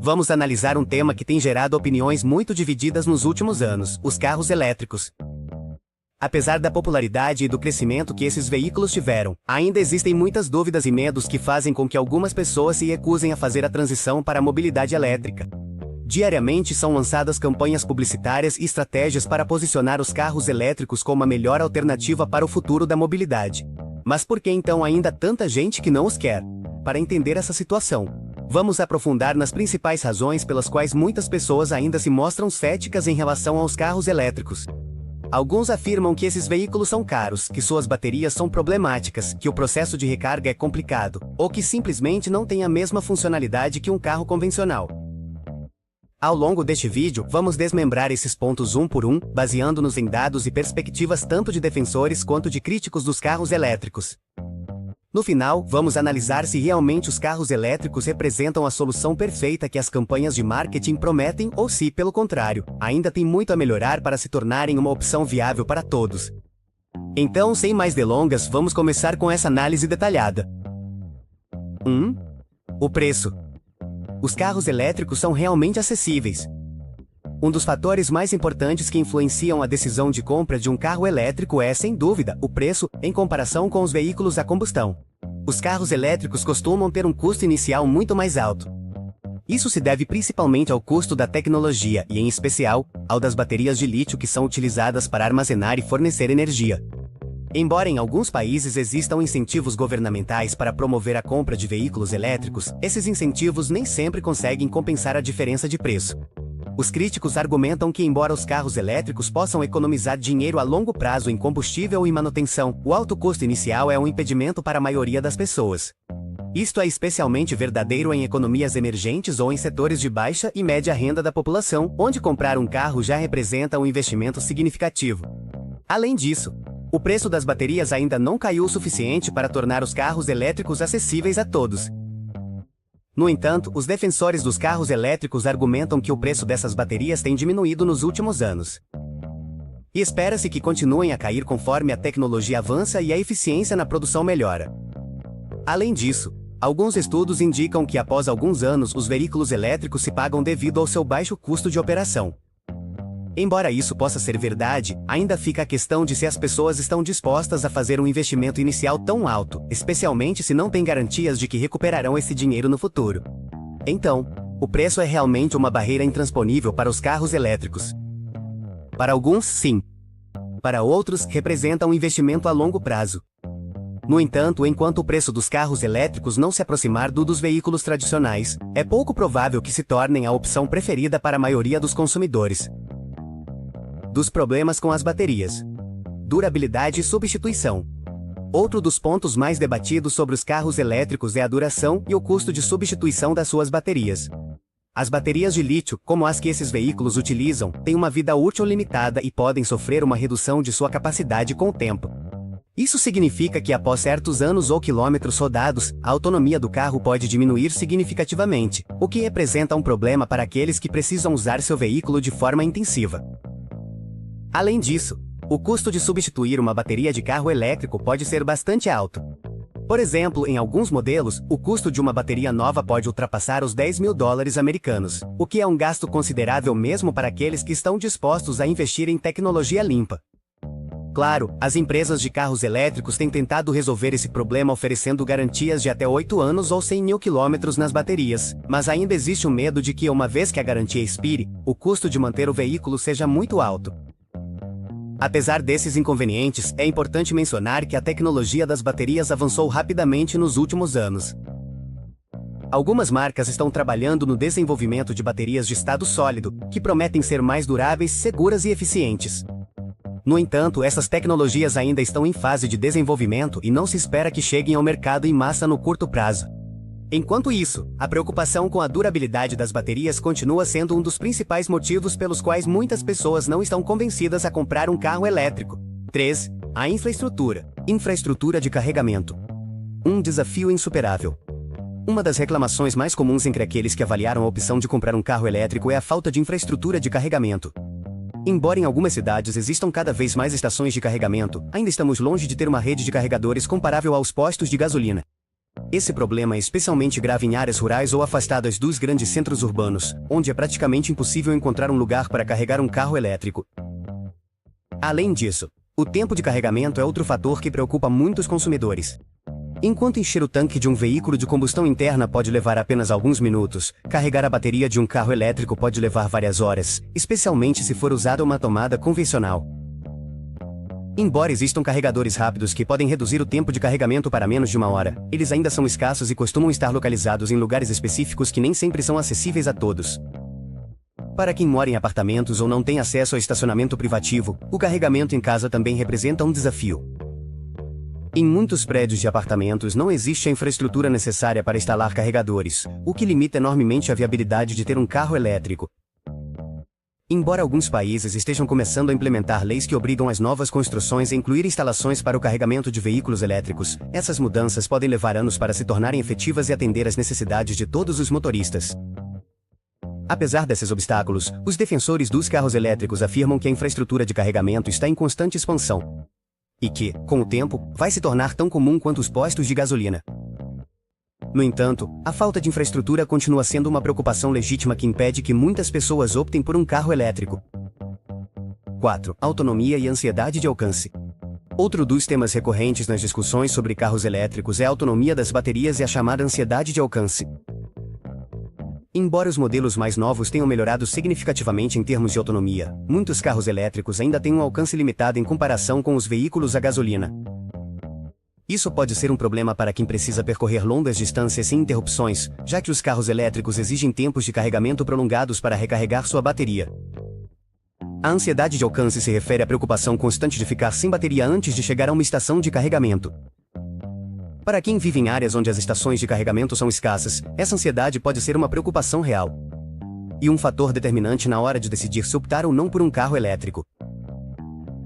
vamos analisar um tema que tem gerado opiniões muito divididas nos últimos anos: os carros elétricos. Apesar da popularidade e do crescimento que esses veículos tiveram, ainda existem muitas dúvidas e medos que fazem com que algumas pessoas se recusem a fazer a transição para a mobilidade elétrica. Diariamente são lançadas campanhas publicitárias e estratégias para posicionar os carros elétricos como a melhor alternativa para o futuro da mobilidade. Mas por que então ainda tanta gente que não os quer? Para entender essa situação, vamos aprofundar nas principais razões pelas quais muitas pessoas ainda se mostram céticas em relação aos carros elétricos. Alguns afirmam que esses veículos são caros, que suas baterias são problemáticas, que o processo de recarga é complicado, ou que simplesmente não tem a mesma funcionalidade que um carro convencional. Ao longo deste vídeo, vamos desmembrar esses pontos um por um, baseando-nos em dados e perspectivas tanto de defensores quanto de críticos dos carros elétricos. No final, vamos analisar se realmente os carros elétricos representam a solução perfeita que as campanhas de marketing prometem ou se, pelo contrário, ainda tem muito a melhorar para se tornarem uma opção viável para todos. Então, sem mais delongas, vamos começar com essa análise detalhada. 1. O preço. Os carros elétricos são realmente acessíveis. Um dos fatores mais importantes que influenciam a decisão de compra de um carro elétrico é, sem dúvida, o preço, em comparação com os veículos a combustão. Os carros elétricos costumam ter um custo inicial muito mais alto. Isso se deve principalmente ao custo da tecnologia e, em especial, ao das baterias de lítio que são utilizadas para armazenar e fornecer energia. Embora em alguns países existam incentivos governamentais para promover a compra de veículos elétricos, esses incentivos nem sempre conseguem compensar a diferença de preço. Os críticos argumentam que, embora os carros elétricos possam economizar dinheiro a longo prazo em combustível e manutenção, o alto custo inicial é um impedimento para a maioria das pessoas. Isto é especialmente verdadeiro em economias emergentes ou em setores de baixa e média renda da população, onde comprar um carro já representa um investimento significativo. Além disso, o preço das baterias ainda não caiu o suficiente para tornar os carros elétricos acessíveis a todos. No entanto, os defensores dos carros elétricos argumentam que o preço dessas baterias tem diminuído nos últimos anos. E espera-se que continuem a cair conforme a tecnologia avança e a eficiência na produção melhora. Além disso, alguns estudos indicam que após alguns anos os veículos elétricos se pagam devido ao seu baixo custo de operação. Embora isso possa ser verdade, ainda fica a questão de se as pessoas estão dispostas a fazer um investimento inicial tão alto, especialmente se não têm garantias de que recuperarão esse dinheiro no futuro. Então, o preço é realmente uma barreira intransponível para os carros elétricos. Para alguns, sim. Para outros, representa um investimento a longo prazo. No entanto, enquanto o preço dos carros elétricos não se aproximar do dos veículos tradicionais, é pouco provável que se tornem a opção preferida para a maioria dos consumidores. Dos problemas com as baterias. Durabilidade e substituição. Outro dos pontos mais debatidos sobre os carros elétricos é a duração e o custo de substituição das suas baterias. As baterias de lítio, como as que esses veículos utilizam, têm uma vida útil limitada e podem sofrer uma redução de sua capacidade com o tempo. Isso significa que após certos anos ou quilômetros rodados, a autonomia do carro pode diminuir significativamente, o que representa um problema para aqueles que precisam usar seu veículo de forma intensiva. Além disso, o custo de substituir uma bateria de carro elétrico pode ser bastante alto. Por exemplo, em alguns modelos, o custo de uma bateria nova pode ultrapassar os $10.000 americanos, o que é um gasto considerável mesmo para aqueles que estão dispostos a investir em tecnologia limpa. Claro, as empresas de carros elétricos têm tentado resolver esse problema oferecendo garantias de até 8 anos ou 100.000 quilômetros nas baterias, mas ainda existe o medo de que, uma vez que a garantia expire, o custo de manter o veículo seja muito alto. Apesar desses inconvenientes, é importante mencionar que a tecnologia das baterias avançou rapidamente nos últimos anos. Algumas marcas estão trabalhando no desenvolvimento de baterias de estado sólido, que prometem ser mais duráveis, seguras e eficientes. No entanto, essas tecnologias ainda estão em fase de desenvolvimento e não se espera que cheguem ao mercado em massa no curto prazo. Enquanto isso, a preocupação com a durabilidade das baterias continua sendo um dos principais motivos pelos quais muitas pessoas não estão convencidas a comprar um carro elétrico. 3. A infraestrutura. Infraestrutura de carregamento. Um desafio insuperável. Uma das reclamações mais comuns entre aqueles que avaliaram a opção de comprar um carro elétrico é a falta de infraestrutura de carregamento. Embora em algumas cidades existam cada vez mais estações de carregamento, ainda estamos longe de ter uma rede de carregadores comparável aos postos de gasolina. Esse problema é especialmente grave em áreas rurais ou afastadas dos grandes centros urbanos, onde é praticamente impossível encontrar um lugar para carregar um carro elétrico. Além disso, o tempo de carregamento é outro fator que preocupa muitos consumidores. Enquanto encher o tanque de um veículo de combustão interna pode levar apenas alguns minutos, carregar a bateria de um carro elétrico pode levar várias horas, especialmente se for usada uma tomada convencional. Embora existam carregadores rápidos que podem reduzir o tempo de carregamento para menos de 1 hora, eles ainda são escassos e costumam estar localizados em lugares específicos que nem sempre são acessíveis a todos. Para quem mora em apartamentos ou não tem acesso ao estacionamento privativo, o carregamento em casa também representa um desafio. Em muitos prédios de apartamentos não existe a infraestrutura necessária para instalar carregadores, o que limita enormemente a viabilidade de ter um carro elétrico. Embora alguns países estejam começando a implementar leis que obrigam as novas construções a incluir instalações para o carregamento de veículos elétricos, essas mudanças podem levar anos para se tornarem efetivas e atender às necessidades de todos os motoristas. Apesar desses obstáculos, os defensores dos carros elétricos afirmam que a infraestrutura de carregamento está em constante expansão. E que, com o tempo, vai se tornar tão comum quanto os postos de gasolina. No entanto, a falta de infraestrutura continua sendo uma preocupação legítima que impede que muitas pessoas optem por um carro elétrico. 4. Autonomia e ansiedade de alcance. Outro dos temas recorrentes nas discussões sobre carros elétricos é a autonomia das baterias e a chamada ansiedade de alcance. Embora os modelos mais novos tenham melhorado significativamente em termos de autonomia, muitos carros elétricos ainda têm um alcance limitado em comparação com os veículos a gasolina. Isso pode ser um problema para quem precisa percorrer longas distâncias sem interrupções, já que os carros elétricos exigem tempos de carregamento prolongados para recarregar sua bateria. A ansiedade de alcance se refere à preocupação constante de ficar sem bateria antes de chegar a uma estação de carregamento. Para quem vive em áreas onde as estações de carregamento são escassas, essa ansiedade pode ser uma preocupação real. E um fator determinante na hora de decidir se optar ou não por um carro elétrico.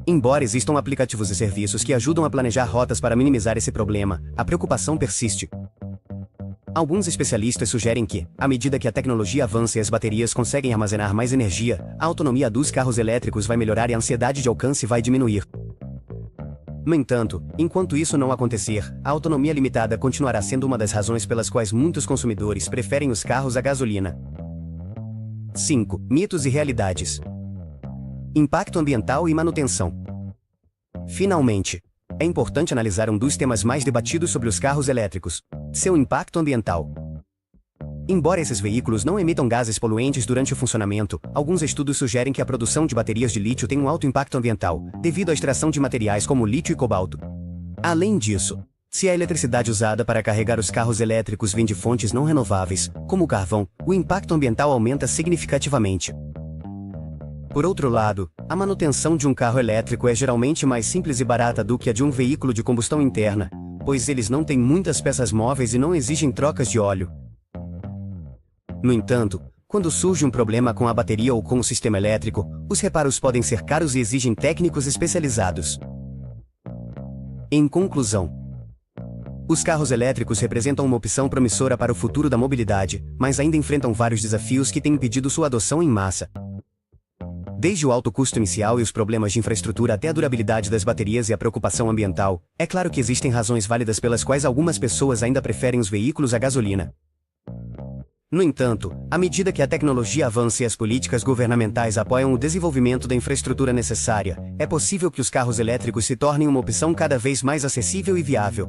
Embora existam aplicativos e serviços que ajudam a planejar rotas para minimizar esse problema, a preocupação persiste. Alguns especialistas sugerem que, à medida que a tecnologia avança e as baterias conseguem armazenar mais energia, a autonomia dos carros elétricos vai melhorar e a ansiedade de alcance vai diminuir. No entanto, enquanto isso não acontecer, a autonomia limitada continuará sendo uma das razões pelas quais muitos consumidores preferem os carros a gasolina. 5. Mitos e realidades. Impacto ambiental e manutenção. Finalmente, é importante analisar um dos temas mais debatidos sobre os carros elétricos: seu impacto ambiental. Embora esses veículos não emitam gases poluentes durante o funcionamento, alguns estudos sugerem que a produção de baterias de lítio tem um alto impacto ambiental, devido à extração de materiais como lítio e cobalto. Além disso, se a eletricidade usada para carregar os carros elétricos vem de fontes não renováveis, como o carvão, o impacto ambiental aumenta significativamente. Por outro lado, a manutenção de um carro elétrico é geralmente mais simples e barata do que a de um veículo de combustão interna, pois eles não têm muitas peças móveis e não exigem trocas de óleo. No entanto, quando surge um problema com a bateria ou com o sistema elétrico, os reparos podem ser caros e exigem técnicos especializados. Em conclusão, os carros elétricos representam uma opção promissora para o futuro da mobilidade, mas ainda enfrentam vários desafios que têm impedido sua adoção em massa. Desde o alto custo inicial e os problemas de infraestrutura até a durabilidade das baterias e a preocupação ambiental, é claro que existem razões válidas pelas quais algumas pessoas ainda preferem os veículos a gasolina. No entanto, à medida que a tecnologia avança e as políticas governamentais apoiam o desenvolvimento da infraestrutura necessária, é possível que os carros elétricos se tornem uma opção cada vez mais acessível e viável.